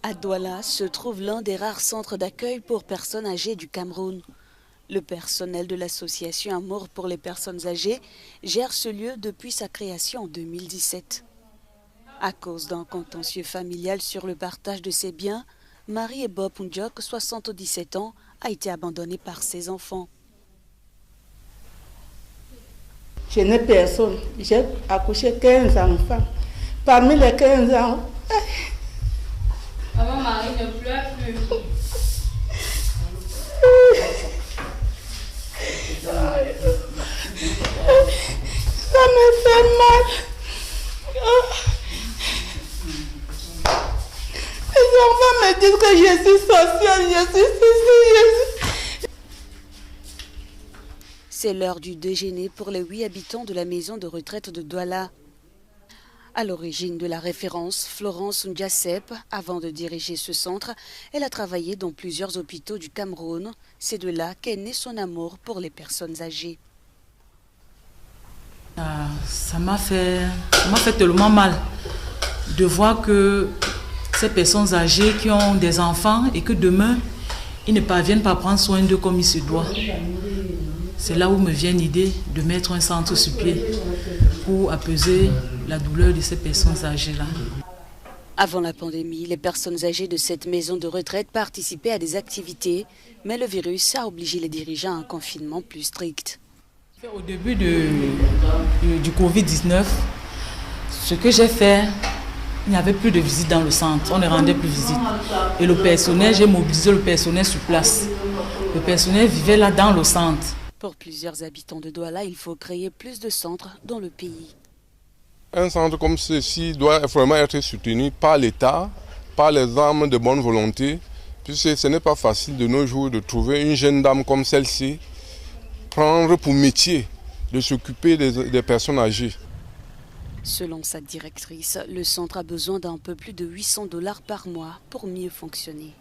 À Douala se trouve l'un des rares centres d'accueil pour personnes âgées du Cameroun. Le personnel de l'association Amour pour les personnes âgées gère ce lieu depuis sa création en 2017. À cause d'un contentieux familial sur le partage de ses biens, Marie Bob Ndjok, 77 ans, a été abandonnée par ses enfants. Je n'ai personne. J'ai accouché 15 enfants. Parmi les 15 ans, Maman Marie ne pleure plus. Ça me fait mal. Les enfants me disent que je suis sorcière, je suis ceci, C'est l'heure du déjeuner pour les 8 habitants de la maison de retraite de Douala. À l'origine de la référence, Florence Ndiasep, avant de diriger ce centre, elle a travaillé dans plusieurs hôpitaux du Cameroun. C'est de là qu'est né son amour pour les personnes âgées. Ça m'a fait tellement mal de voir que ces personnes âgées qui ont des enfants et que demain, ils ne parviennent pas à prendre soin d'eux comme il se doit. C'est là où me vient l'idée de mettre un centre sur pied pour apaiser la douleur de ces personnes âgées-là. Avant la pandémie, les personnes âgées de cette maison de retraite participaient à des activités, mais le virus a obligé les dirigeants à un confinement plus strict. Au début du Covid-19, ce que j'ai fait, il n'y avait plus de visite dans le centre, on ne rendait plus visite. Et le personnel, j'ai mobilisé le personnel sur place. Le personnel vivait là dans le centre. Pour plusieurs habitants de Douala, il faut créer plus de centres dans le pays. Un centre comme ceci doit vraiment être soutenu par l'État, par les âmes de bonne volonté, puisque ce n'est pas facile de nos jours de trouver une jeune dame comme celle-ci, prendre pour métier de s'occuper des personnes âgées. Selon sa directrice, le centre a besoin d'un peu plus de $800 par mois pour mieux fonctionner.